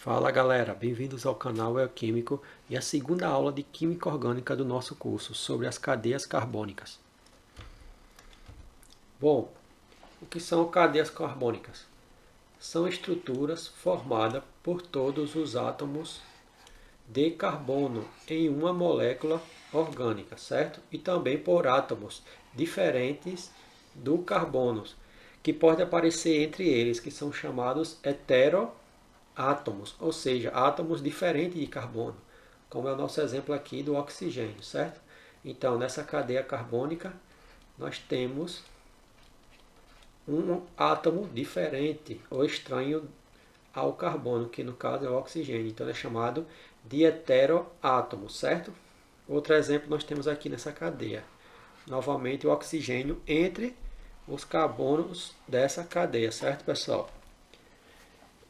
Fala galera, bem-vindos ao canal Químico e a segunda aula de Química Orgânica do nosso curso sobre as cadeias carbônicas. Bom, o que são cadeias carbônicas? São estruturas formadas por todos os átomos de carbono em uma molécula orgânica, certo? E também por átomos diferentes do carbono, que pode aparecer entre eles, que são chamados heteroátomos, ou seja, átomos diferentes de carbono, como é o nosso exemplo aqui do oxigênio, certo? Então, nessa cadeia carbônica, nós temos um átomo diferente ou estranho ao carbono, que no caso é o oxigênio. Então, é chamado de heteroátomo, certo? Outro exemplo nós temos aqui nessa cadeia. Novamente, o oxigênio entre os carbonos dessa cadeia, certo, pessoal?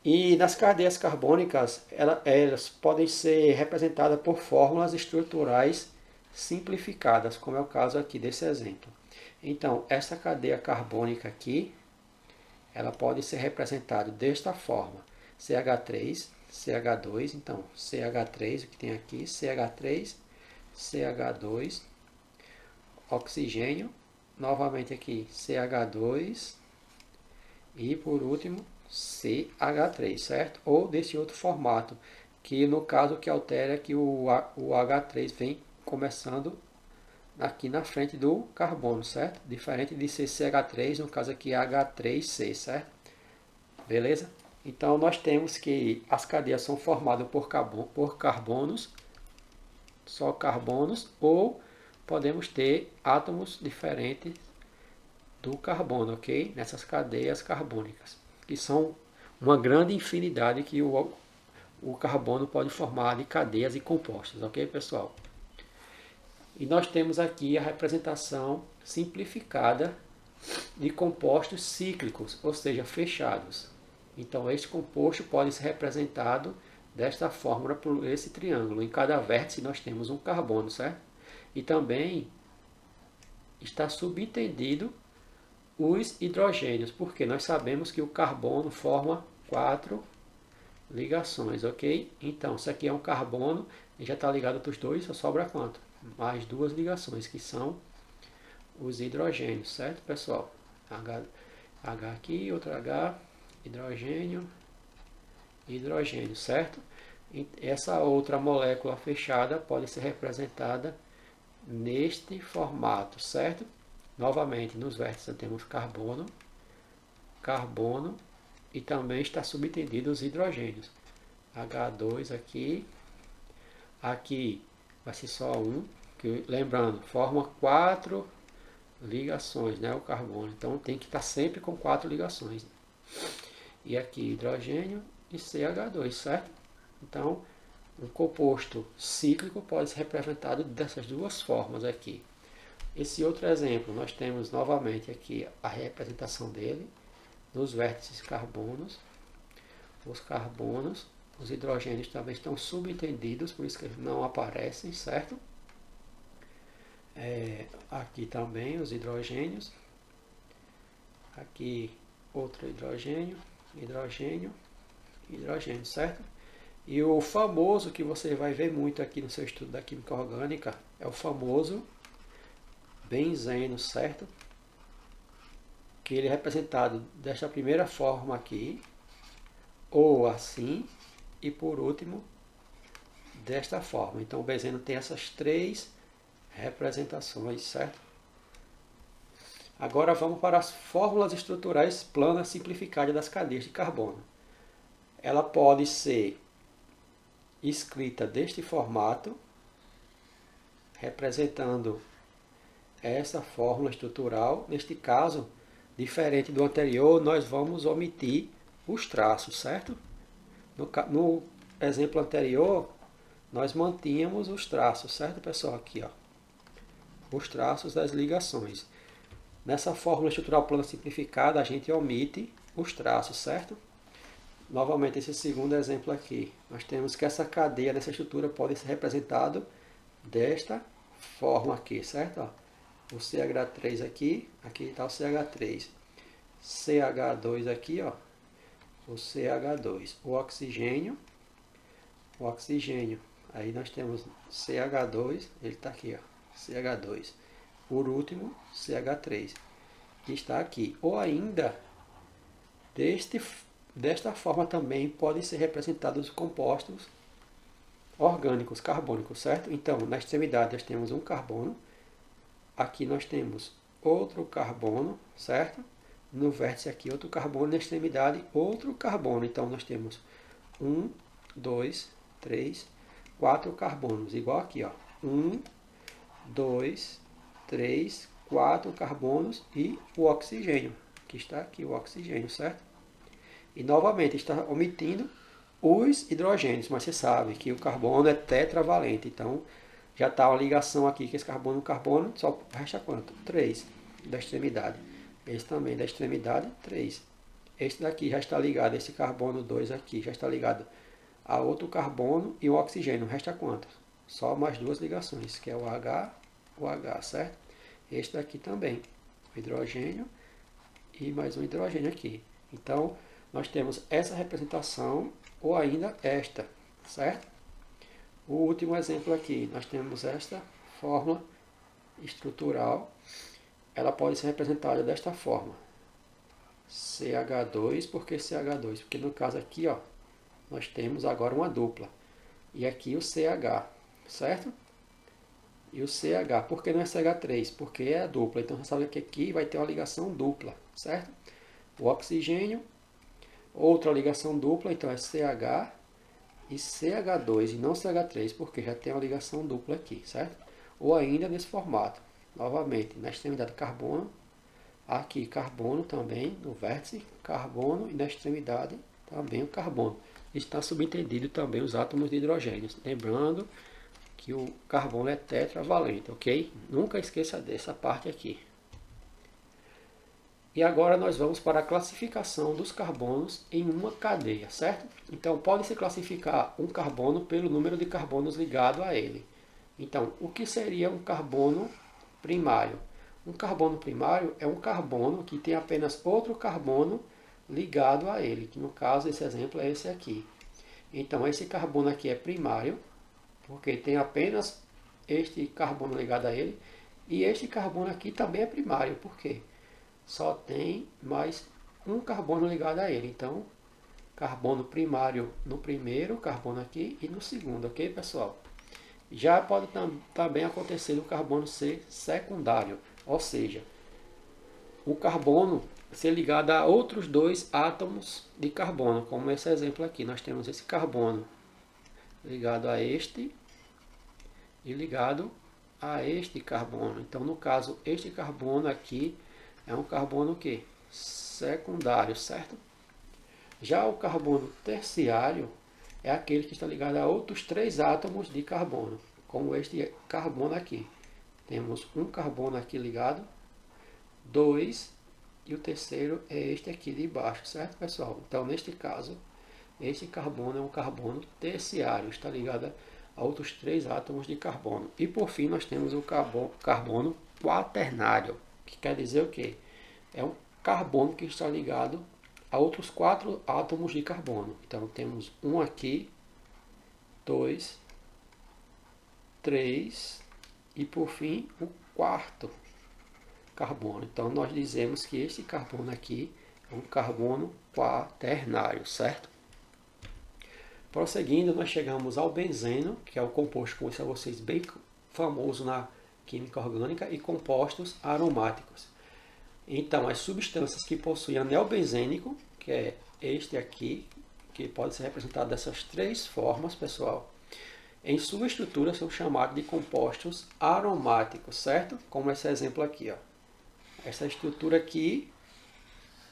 E nas cadeias carbônicas, elas podem ser representadas por fórmulas estruturais simplificadas, como é o caso aqui desse exemplo. Então, essa cadeia carbônica aqui, ela pode ser representada desta forma: CH3, CH2, então CH3, o que tem aqui, CH3, CH2, oxigênio, novamente aqui CH2 e por último CH3, certo? Ou desse outro formato, que no caso que altera é que o H3 vem começando aqui na frente do carbono, certo? Diferente de ser CH3, no caso aqui H3C, certo? Beleza? Então nós temos que as cadeias são formadas por carbonos, só carbonos, ou podemos ter átomos diferentes do carbono, ok? Nessas cadeias carbônicas, que são uma grande infinidade que o carbono pode formar de cadeias e compostos, ok, pessoal? E nós temos aqui a representação simplificada de compostos cíclicos, ou seja, fechados. Então, este composto pode ser representado desta fórmula por esse triângulo. Em cada vértice nós temos um carbono, certo? E também está subentendido os hidrogênios, porque nós sabemos que o carbono forma 4 ligações, ok? Então, isso aqui é um carbono, e já está ligado para os dois, só sobra quanto? Mais 2 ligações, que são os hidrogênios, certo, pessoal? H aqui, outro H, hidrogênio, hidrogênio, certo? Essa outra molécula fechada pode ser representada neste formato, certo? Novamente, nos vértices temos carbono, carbono e também está subentendido os hidrogênios. H2 aqui, aqui vai ser só um, que lembrando, forma 4 ligações, né, o carbono. Então tem que estar sempre com 4 ligações. E aqui hidrogênio e CH2, certo? Então, um composto cíclico pode ser representado dessas duas formas aqui. Esse outro exemplo, nós temos novamente aqui a representação dele nos vértices carbonos. Os carbonos, os hidrogênios também estão subentendidos, por isso que eles não aparecem, certo? Aqui também os hidrogênios. Aqui outro hidrogênio, hidrogênio, hidrogênio, certo? E o famoso que você vai ver muito aqui no seu estudo da química orgânica é o famoso benzeno, certo? Que ele é representado desta primeira forma aqui, ou assim, e por último, desta forma. Então o benzeno tem essas 3 representações, certo? Agora vamos para as fórmulas estruturais planas simplificadas das cadeias de carbono. Ela pode ser escrita deste formato, representando essa fórmula estrutural. Neste caso, diferente do anterior, nós vamos omitir os traços, certo? No exemplo anterior, nós mantínhamos os traços, certo, pessoal? Aqui, ó, os traços das ligações. Nessa fórmula estrutural plana simplificada, a gente omite os traços, certo? Novamente, esse segundo exemplo aqui, nós temos que essa cadeia dessa estrutura pode ser representada desta forma aqui, certo? Ó, o CH3 aqui, aqui está o CH3. CH2 aqui, ó, o CH2. O oxigênio, o oxigênio. Aí nós temos CH2, ele está aqui, ó, CH2. Por último, CH3, que está aqui. Ou ainda, desta forma também podem ser representados os compostos orgânicos, carbônicos, certo? Então, na extremidade nós temos um carbono, aqui nós temos outro carbono, certo? No vértice aqui outro carbono, na extremidade outro carbono. Então, nós temos 1, 2, 3, 4 carbonos, igual aqui, ó. 1, 2, 3, 4 carbonos e o oxigênio, que está aqui, o oxigênio, certo? E novamente está omitindo os hidrogênios, mas você sabe que o carbono é tetravalente, então já está uma ligação aqui que esse carbono carbono, só resta quanto? 3 da extremidade. Esse também da extremidade, 3. Este daqui já está ligado, esse carbono 2 aqui já está ligado a outro carbono e o oxigênio. Resta quanto? Só mais duas ligações, que é o H, certo? Este daqui também, o hidrogênio e mais um hidrogênio aqui. Então, nós temos essa representação ou ainda esta, certo? O último exemplo aqui, nós temos esta fórmula estrutural. Ela pode ser representada desta forma. CH2, por que CH2? Porque no caso aqui, ó, nós temos agora uma dupla. E aqui o CH, certo? E o CH, por que não é CH3? Porque é a dupla. Então você sabe que aqui vai ter uma ligação dupla, certo? O oxigênio, outra ligação dupla, então é CH e CH2 e não CH3, porque já tem uma ligação dupla aqui, certo? Ou ainda nesse formato. Novamente, na extremidade carbono, aqui carbono também, no vértice, carbono e na extremidade também o carbono. Está subentendido também os átomos de hidrogênio. Lembrando que o carbono é tetravalente, ok? Nunca esqueça dessa parte aqui. E agora nós vamos para a classificação dos carbonos em uma cadeia, certo? Então pode-se classificar um carbono pelo número de carbonos ligado a ele. Então, o que seria um carbono primário? Um carbono primário é um carbono que tem apenas outro carbono ligado a ele, que no caso esse exemplo é esse aqui. Então esse carbono aqui é primário, porque tem apenas este carbono ligado a ele, e este carbono aqui também é primário, por quê? Só tem mais um carbono ligado a ele. Então, carbono primário no primeiro carbono aqui e no segundo, ok, pessoal? Já pode também acontecer o carbono ser secundário, ou seja, o carbono ser ligado a outros dois átomos de carbono, como esse exemplo aqui. Nós temos esse carbono ligado a este e ligado a este carbono. Então, no caso, este carbono aqui é um carbono que? Secundário, certo? Já o carbono terciário é aquele que está ligado a outros três átomos de carbono, como este carbono aqui. Temos um carbono aqui ligado, 2, e o terceiro é este aqui de baixo, certo, pessoal? Então, neste caso, este carbono é um carbono terciário, está ligado a outros três átomos de carbono. E por fim, nós temos o carbono quaternário, que quer dizer o quê? É um carbono que está ligado a outros 4 átomos de carbono. Então temos um aqui, 2, 3 e por fim o quarto carbono. Então nós dizemos que este carbono aqui é um carbono quaternário, certo? Prosseguindo, nós chegamos ao benzeno, que é o composto, como disse a vocês, bem famoso na química orgânica, e compostos aromáticos. Então, as substâncias que possuem anel benzênico, que é este aqui, que pode ser representado dessas três formas, pessoal, em sua estrutura são chamados de compostos aromáticos, certo? Como esse exemplo aqui, ó. Essa estrutura aqui,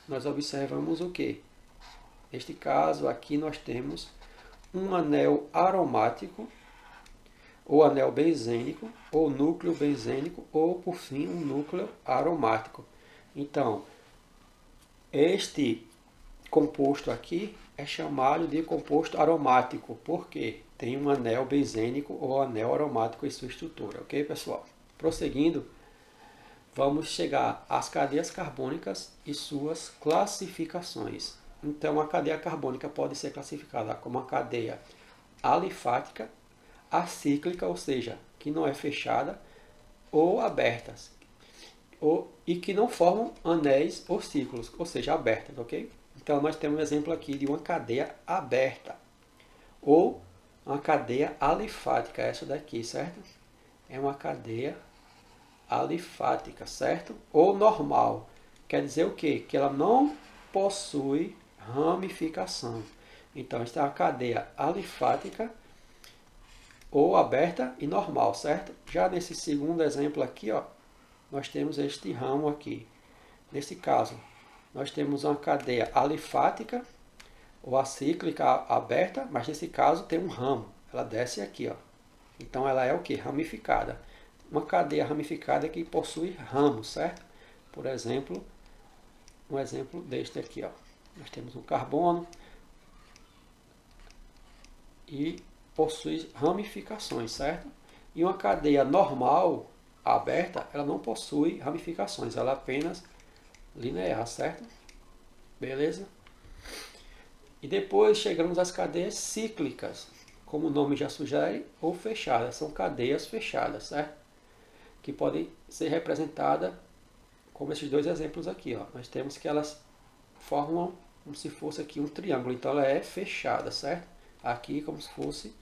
nós observamos o quê? Neste caso, aqui nós temos um anel aromático, ou anel benzênico, ou núcleo benzênico, ou, por fim, um núcleo aromático. Então, este composto aqui é chamado de composto aromático, porque tem um anel benzênico ou anel aromático em sua estrutura, ok, pessoal? Prosseguindo, vamos chegar às cadeias carbônicas e suas classificações. Então, a cadeia carbônica pode ser classificada como uma cadeia alifática, acíclica, ou seja, que não é fechada, ou abertas, e que não formam anéis ou círculos, ou seja, abertas, ok? Então nós temos um exemplo aqui de uma cadeia aberta, ou uma cadeia alifática, essa daqui, certo? É uma cadeia alifática, certo? Ou normal, quer dizer o quê? Que ela não possui ramificação. Então, esta é uma cadeia alifática ou aberta e normal, certo? Já nesse segundo exemplo aqui, ó, nós temos este ramo aqui. Nesse caso, nós temos uma cadeia alifática ou acíclica aberta, mas nesse caso tem um ramo. Ela desce aqui, ó. Então ela é o que? Ramificada. Uma cadeia ramificada que possui ramos, certo? Por exemplo, um exemplo deste aqui, ó. Nós temos um carbono e possui ramificações, certo? E uma cadeia normal, aberta, ela não possui ramificações, ela é apenas linear, certo? Beleza? E depois chegamos às cadeias cíclicas, como o nome já sugere, ou fechadas. São cadeias fechadas, certo? Que podem ser representadas como esses dois exemplos aqui, ó. Nós temos que elas formam como se fosse aqui um triângulo, então ela é fechada, certo? Aqui como se fosse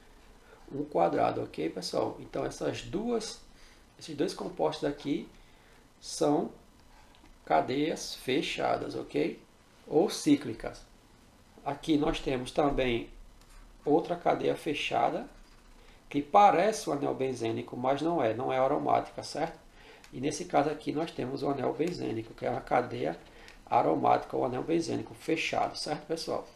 um quadrado, ok, pessoal? Então esses dois compostos aqui são cadeias fechadas, ok? Ou cíclicas. Aqui nós temos também outra cadeia fechada, que parece o anel benzênico, mas não é aromática, certo? E nesse caso aqui nós temos o anel benzênico, que é uma cadeia aromática, ou anel benzênico fechado, certo, pessoal?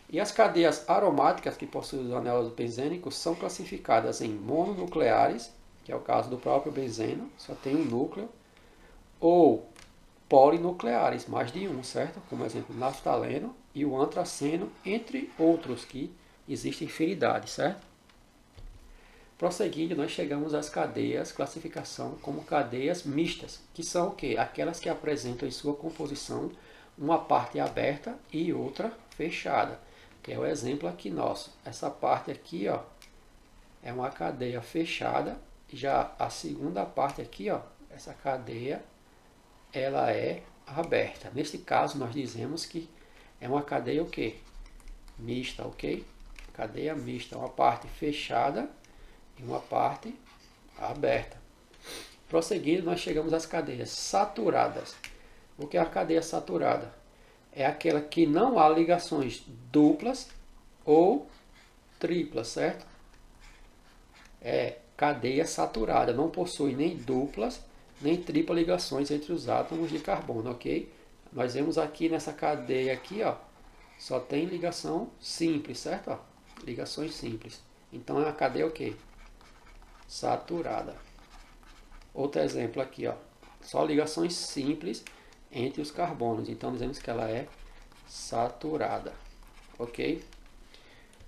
E as cadeias aromáticas que possuem os anéis benzênicos são classificadas em mononucleares, que é o caso do próprio benzeno, só tem um núcleo, ou polinucleares, mais de um, certo? Como exemplo, o naftaleno e o antraceno, entre outros que existem infinidade, certo? Prosseguindo, nós chegamos às cadeias, classificação como cadeias mistas, que são o quê? Aquelas que apresentam em sua composição uma parte aberta e outra fechada, que é o exemplo aqui nosso. Essa parte aqui, ó, é uma cadeia fechada, já a segunda parte aqui, ó, essa cadeia, ela é aberta. Nesse caso, nós dizemos que é uma cadeia o quê? Mista, ok? Cadeia mista, uma parte fechada e uma parte aberta. Prosseguindo, nós chegamos às cadeias saturadas. O que é a cadeia saturada? É aquela que não há ligações duplas ou triplas, certo? É cadeia saturada, não possui nem duplas nem triplas ligações entre os átomos de carbono, ok? Nós vemos aqui nessa cadeia aqui, ó, só tem ligação simples, certo? Ó, ligações simples. Então é a cadeia o quê? Saturada. Outro exemplo aqui, ó, só ligações simples entre os carbonos. Então dizemos que ela é saturada, ok?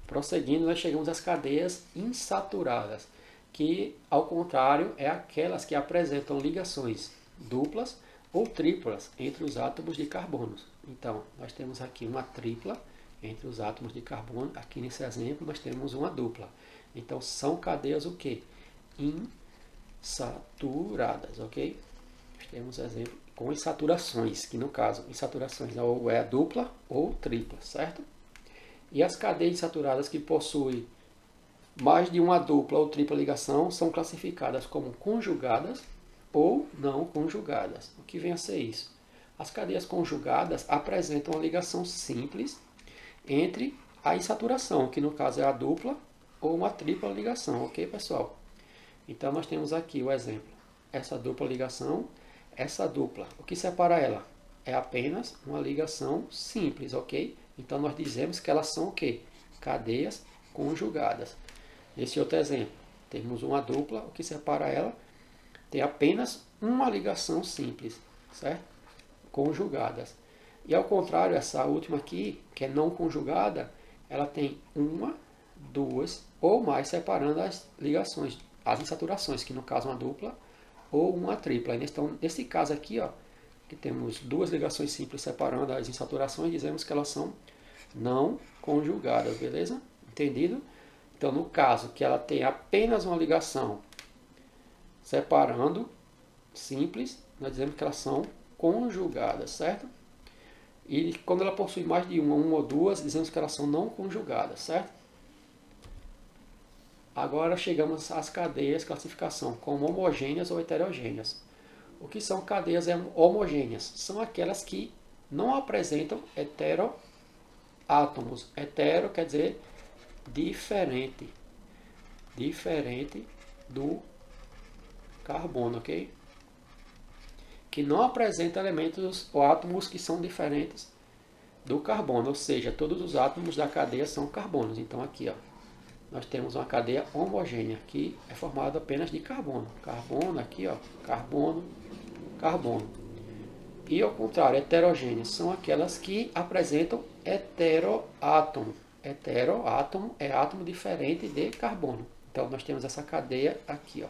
Prosseguindo, nós chegamos às cadeias insaturadas, que ao contrário é aquelas que apresentam ligações duplas ou triplas entre os átomos de carbono. Então nós temos aqui uma tripla entre os átomos de carbono. Aqui nesse exemplo nós temos uma dupla. Então são cadeias o quê? Insaturadas, ok? Nós temos exemplo com insaturações, que no caso, insaturações ou é dupla ou tripla, certo? E as cadeias insaturadas que possuem mais de uma dupla ou tripla ligação são classificadas como conjugadas ou não conjugadas. O que vem a ser isso? As cadeias conjugadas apresentam uma ligação simples entre a insaturação, que no caso é a dupla ou uma tripla ligação, ok, pessoal? Então nós temos aqui o exemplo. Essa dupla ligação, essa dupla. O que separa ela? É apenas uma ligação simples, ok? Então nós dizemos que elas são o quê? Cadeias conjugadas. Nesse outro exemplo, temos uma dupla, o que separa ela tem apenas uma ligação simples, certo? Conjugadas. E ao contrário, essa última aqui, que é não conjugada, ela tem uma, duas ou mais separando as ligações, as insaturações, que no caso uma dupla ou uma tripla. Então, nesse caso aqui, ó, que temos duas ligações simples separando as insaturações, dizemos que elas são não conjugadas, beleza? Entendido? Então, no caso que ela tem apenas uma ligação separando, simples, nós dizemos que elas são conjugadas, certo? E quando ela possui mais de uma ou duas, dizemos que elas são não conjugadas, certo? Agora chegamos às cadeias de classificação, como homogêneas ou heterogêneas. O que são cadeias homogêneas? São aquelas que não apresentam heteroátomos. Hetero quer dizer diferente. Diferente do carbono, ok? Que não apresenta elementos ou átomos que são diferentes do carbono, ou seja, todos os átomos da cadeia são carbonos. Então aqui, ó, nós temos uma cadeia homogênea que é formada apenas de carbono. Carbono aqui, ó, carbono, carbono. E ao contrário, heterogêneas são aquelas que apresentam heteroátomo. Heteroátomo é átomo diferente de carbono. Então nós temos essa cadeia aqui, ó.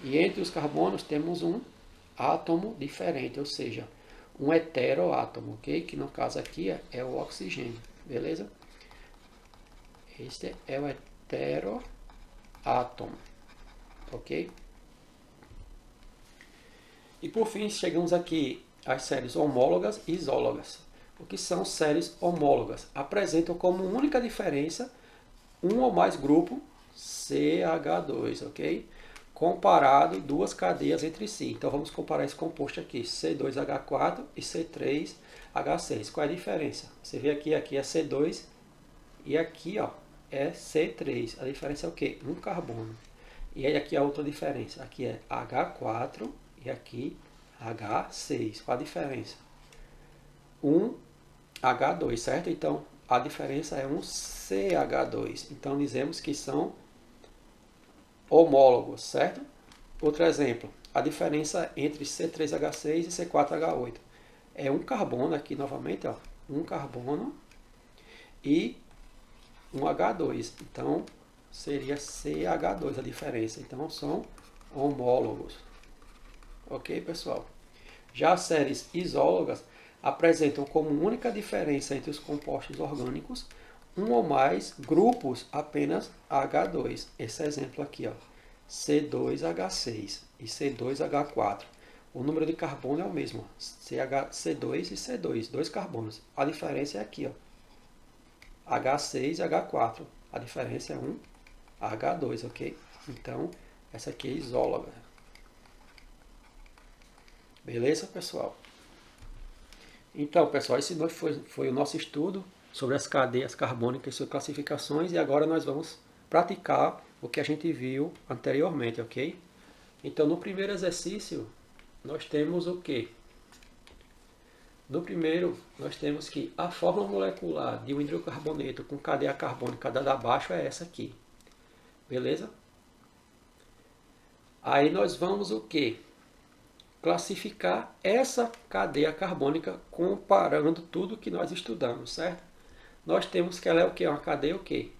E entre os carbonos temos um átomo diferente, ou seja, um heteroátomo, ok? Que no caso aqui é o oxigênio, beleza? Este é o heteroátomo, ok? E por fim chegamos aqui às séries homólogas e isólogas. O que são séries homólogas? Apresentam como única diferença um ou mais grupo CH2, ok? Comparado duas cadeias entre si. Então vamos comparar esse composto aqui, C2H4 e C3H6. Qual é a diferença? Você vê aqui é C2 e aqui, ó, é C3. A diferença é o quê? Um carbono. E aí aqui a outra diferença. Aqui é H4 e aqui H6. Qual a diferença? Um H2, certo? Então a diferença é um CH2. Então dizemos que são homólogos, certo? Outro exemplo, a diferença entre C3H6 e C4H8 é um carbono aqui novamente, ó, um carbono e um H2. Então seria CH2 a diferença. Então são homólogos. Ok, pessoal? Já as séries isólogas apresentam como única diferença entre os compostos orgânicos um ou mais grupos apenas H2. Esse exemplo aqui, ó, C2H6 e C2H4. O número de carbono é o mesmo, C2 e C2, dois carbonos. A diferença é aqui, ó, H6 e H4. A diferença é um H2, ok? Então, essa aqui é isóloga. Beleza, pessoal? Então, pessoal, esse foi o nosso estudo sobre as cadeias carbônicas e suas classificações, e agora nós vamos praticar o que a gente viu anteriormente, ok? Então, no primeiro exercício, nós temos o quê? No primeiro, nós temos que a fórmula molecular de um hidrocarboneto com cadeia carbônica dada abaixo é essa aqui. Beleza? Aí nós vamos o quê? Classificar essa cadeia carbônica comparando tudo que nós estudamos, certo? Nós temos que ela é o quê? Uma cadeia o quê?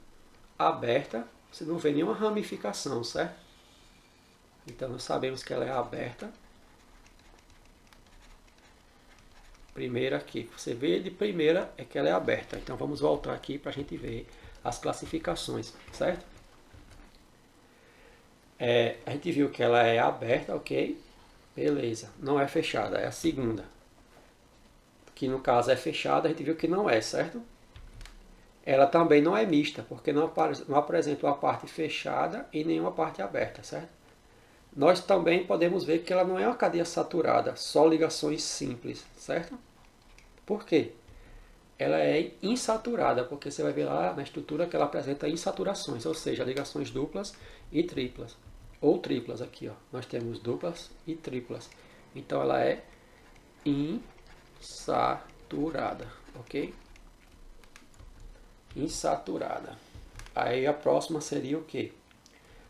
Aberta, você não vê nenhuma ramificação, certo? Então nós sabemos que ela é aberta. Primeira aqui, você vê de primeira é que ela é aberta. Então vamos voltar aqui para a gente ver as classificações, certo? A gente viu que ela é aberta, ok? Beleza, não é fechada, é a segunda. Que no caso é fechada, a gente viu que não é, certo? Ela também não é mista, porque não apresenta uma parte fechada e nenhuma parte aberta, certo? Nós também podemos ver que ela não é uma cadeia saturada, só ligações simples, certo? Por quê? Ela é insaturada, porque você vai ver lá na estrutura que ela apresenta insaturações, ou seja, ligações duplas e triplas. Ou triplas aqui, ó. Nós temos duplas e triplas. Então ela é insaturada, ok? Insaturada. Aí a próxima seria o quê?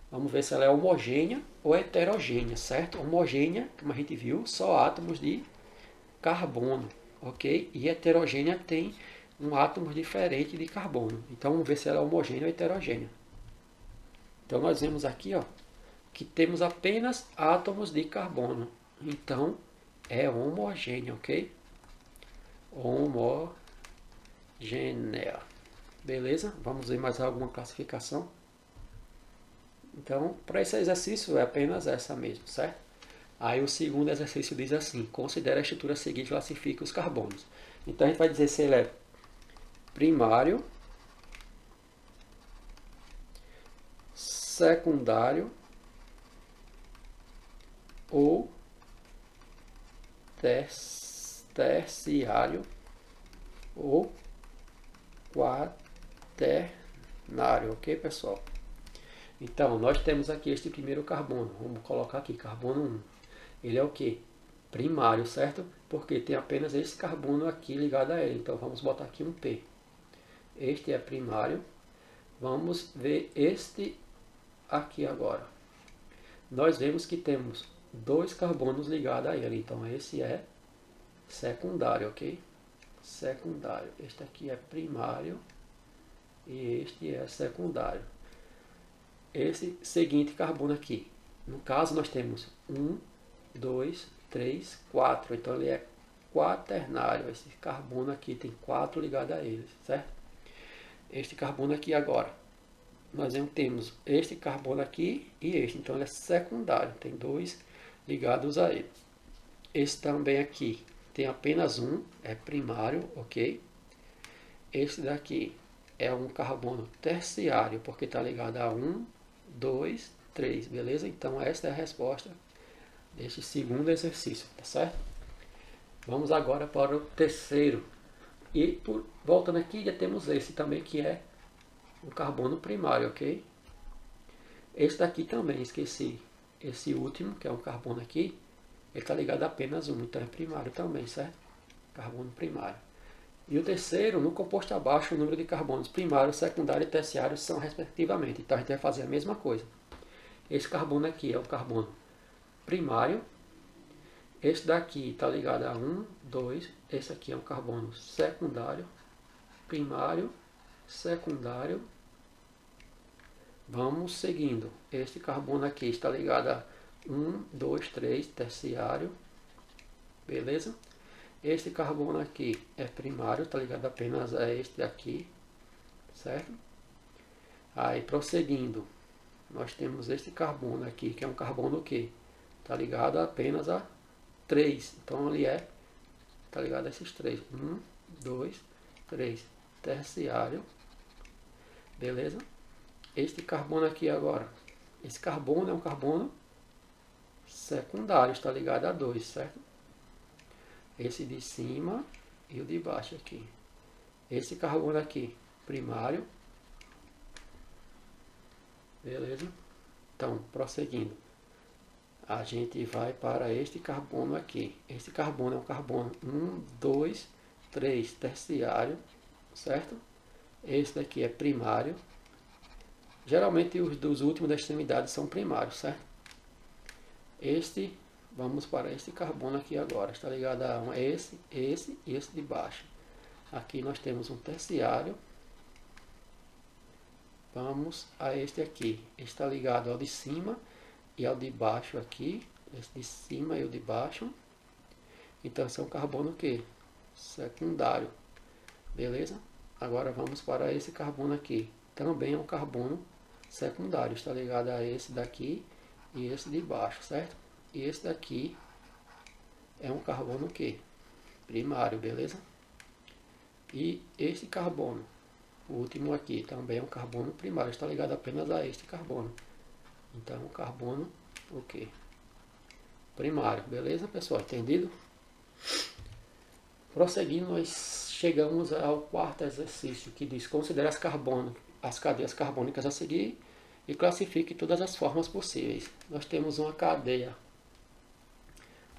Vamos ver se ela é homogênea ou heterogênea, certo? Homogênea, como a gente viu, só átomos de carbono, ok? E heterogênea tem um átomo diferente de carbono. Então vamos ver se ela é homogênea ou heterogênea. Então nós vemos aqui, ó, que temos apenas átomos de carbono. Então é homogênea, ok? Homogênea. Beleza? Vamos ver mais alguma classificação. Então, para esse exercício é apenas essa mesmo, certo? Aí o segundo exercício diz assim: considere a estrutura seguinte e classifique os carbonos. Então a gente vai dizer se ele é primário, secundário ou terciário ou quaternário, ok, pessoal? Então, nós temos aqui este primeiro carbono. Vamos colocar aqui, carbono 1. Ele é o que? Primário, certo? Porque tem apenas esse carbono aqui ligado a ele. Então, vamos botar aqui um P. Este é primário. Vamos ver este aqui agora. Nós vemos que temos dois carbonos ligados a ele. Então, esse é secundário, ok? Secundário. Este aqui é primário e este é secundário. Esse seguinte carbono aqui. No caso, nós temos 1, 2, 3, 4. Então, ele é quaternário. Esse carbono aqui tem 4 ligados a ele, certo? Este carbono aqui agora. Nós temos este carbono aqui e este. Então, ele é secundário. Tem 2 ligados a ele. Esse também aqui tem apenas um, é primário, ok? Esse daqui é um carbono terciário, porque está ligado a 1, 2, 3, beleza? Então, esta é a resposta deste segundo exercício, tá certo? Vamos agora para o terceiro. E, voltando aqui, já temos esse também, que é o carbono primário, ok? Esse daqui também, esqueci. Esse último, que é um carbono aqui, ele está ligado a apenas um, então é primário também, certo? Carbono primário. E o terceiro, no composto abaixo, o número de carbonos primário, secundário e terciário são respectivamente. Então a gente vai fazer a mesma coisa. Esse carbono aqui é o carbono primário. Esse daqui está ligado a 1, 2. Esse aqui é um carbono secundário, primário, secundário. Vamos seguindo. Este carbono aqui está ligado a 1, 2, 3, terciário. Beleza? Este carbono aqui é primário, está ligado apenas a este aqui, certo? Aí, prosseguindo, nós temos este carbono aqui, que é um carbono que está ligado apenas a 3. Então, ele está ligado a esses 3. 1, 2, 3. Terciário. Beleza? Este carbono aqui agora. Esse carbono é um carbono secundário, está ligado a 2, certo? Esse de cima e o de baixo aqui. Esse carbono aqui, primário. Beleza? Então, prosseguindo. A gente vai para este carbono aqui. Este carbono é um carbono 1, 2, 3, terciário, certo? Esse daqui é primário. Geralmente os dos últimos da extremidade são primários, certo? Vamos para este carbono aqui agora. Está ligado a esse e esse de baixo. Aqui nós temos um terciário. Vamos a este aqui. Está ligado ao de cima e ao de baixo aqui. Esse de cima e o de baixo. Então, esse é um carbono que? Secundário. Beleza? Agora vamos para esse carbono aqui. Também é um carbono secundário. Está ligado a esse daqui e esse de baixo, certo? E esse daqui é um carbono que? Primário, beleza? E este carbono, o último aqui, também é um carbono primário. Está ligado apenas a este carbono. Então, o carbono, o que? Primário, beleza, pessoal? Entendido? Prosseguindo, nós chegamos ao quarto exercício, que diz: considere as cadeias carbônicas a seguir e classifique todas as formas possíveis. Nós temos uma cadeia,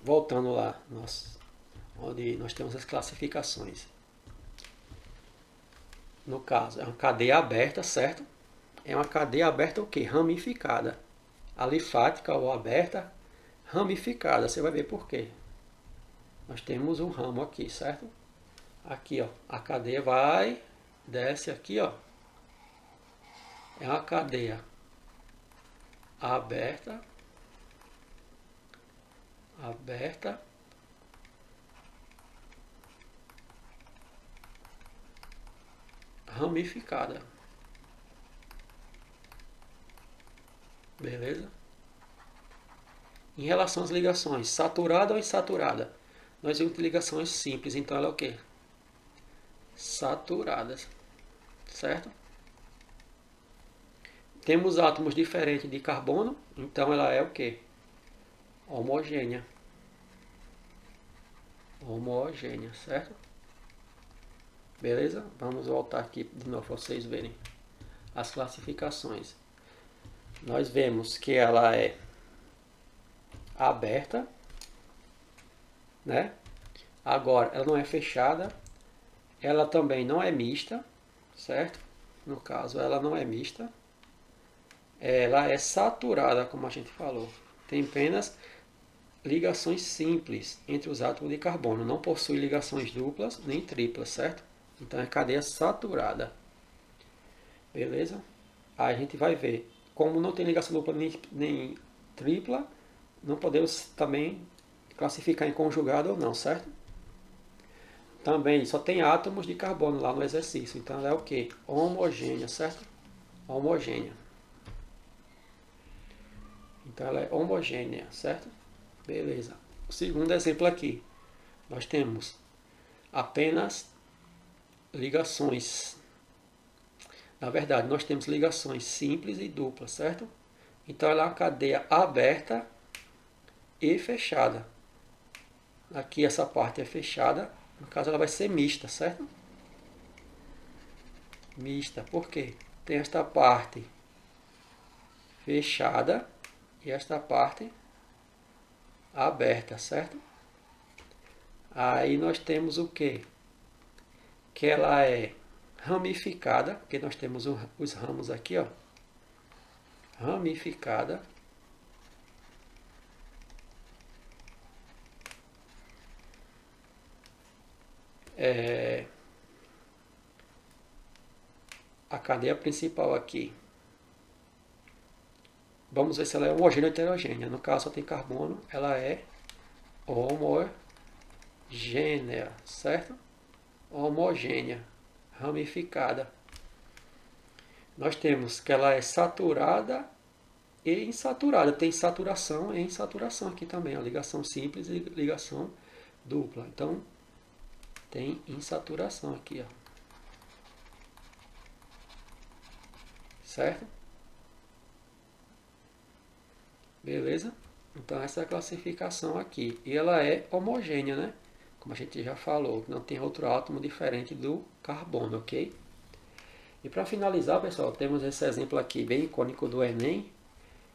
voltando lá, onde nós temos as classificações. No caso, é uma cadeia aberta, certo? É uma cadeia aberta o quê? Ramificada. Alifática ou aberta, ramificada. Você vai ver por quê. Nós temos um ramo aqui, certo? Aqui, ó, a cadeia vai, desce aqui, ó. É uma cadeia aberta, ramificada. Beleza? Em relação às ligações, saturada ou insaturada? Nós vimos ligações simples, então ela é o quê? Saturadas, certo? Temos átomos diferentes de carbono, então ela é o quê? Homogênea. Homogênea, certo? Beleza? Vamos voltar aqui de novo para vocês verem as classificações. Nós vemos que ela é aberta, né? Agora, ela não é fechada, ela também não é mista, certo? No caso, ela não é mista. Ela é saturada, como a gente falou. Tem apenas ligações simples entre os átomos de carbono. Não possui ligações duplas nem triplas, certo? Então é cadeia saturada. Beleza? Aí a gente vai ver. Como não tem ligação dupla nem tripla, não podemos também classificar em conjugado ou não, certo? Também só tem átomos de carbono lá no exercício. Então ela é o quê? Homogênea, certo? Homogênea. Então ela é homogênea, certo? Beleza. O segundo exemplo aqui. Nós temos apenas ligações. Na verdade, nós temos ligações simples e duplas, certo? Então ela é uma cadeia aberta e fechada. Aqui essa parte é fechada. No caso ela vai ser mista, certo? Mista. Por quê? Tem esta parte fechada e esta parte aberta, certo? Aí nós temos o quê? Que ela é ramificada, porque nós temos os ramos aqui, ó. Ramificada. A cadeia principal aqui. Vamos ver se ela é homogênea ou heterogênea. No caso, só tem carbono, ela é homogênea, certo? Homogênea, ramificada. Nós temos que ela é saturada e insaturada. Tem saturação e insaturação aqui também. A ligação simples e ligação dupla. Então, tem insaturação aqui, ó. Certo? Beleza? Então essa é a classificação aqui. E ela é homogênea, né? Como a gente já falou, não tem outro átomo diferente do carbono, ok? E para finalizar, pessoal, temos esse exemplo aqui bem icônico do Enem,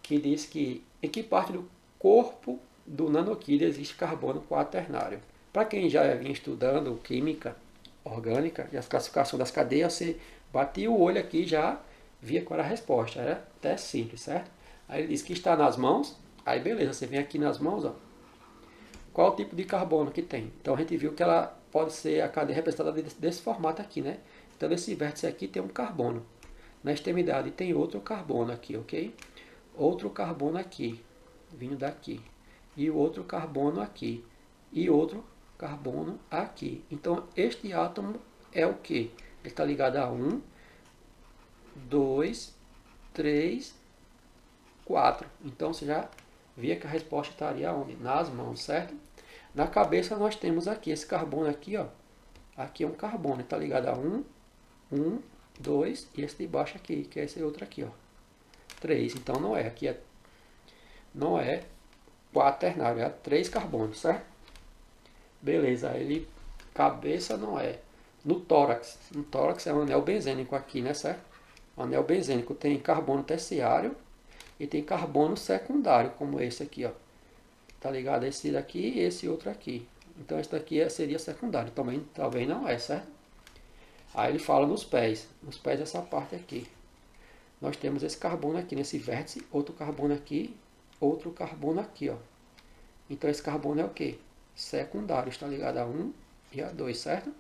que diz que em que parte do corpo do nanoquídeo existe carbono quaternário. Para quem já vinha estudando química orgânica e a classificação das cadeias, você batia o olho aqui e já via qual era a resposta. Era até simples, certo? Aí ele diz que está nas mãos, aí beleza, você vem aqui nas mãos, ó, qual o tipo de carbono que tem. Então a gente viu que ela pode ser a cadeia representada desse formato aqui, né? Então nesse vértice aqui tem um carbono. Na extremidade tem outro carbono aqui, ok? Outro carbono aqui, vindo daqui. E o outro carbono aqui. E outro carbono aqui. Então este átomo é o que? Ele está ligado a 1, 2, 3, 4. Então você já via que a resposta estaria onde? Nas mãos, certo? Na cabeça nós temos aqui esse carbono aqui, ó. Aqui é um carbono, está ligado a 1, 2 e esse de baixo aqui, que é esse outro aqui, ó. 3. Então não é, aqui não é quaternário, é 3 carbonos, certo? Beleza, ele cabeça não é. No tórax é um anel benzênico aqui, né, certo? O anel benzênico tem carbono terciário e tem carbono secundário, como esse aqui, ó. Tá ligado? Esse daqui e esse outro aqui. Então esse daqui seria secundário, também não é, certo? Aí ele fala nos pés essa parte aqui. Nós temos esse carbono aqui nesse vértice, outro carbono aqui, outro carbono aqui, ó. Então esse carbono é o que? Secundário, está ligado a 1 e a 2, certo?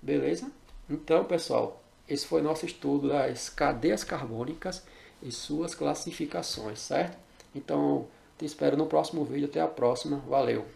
Beleza? Então, pessoal, esse foi nosso estudo das cadeias carbônicas e suas classificações, certo? Então, te espero no próximo vídeo. Até a próxima. Valeu!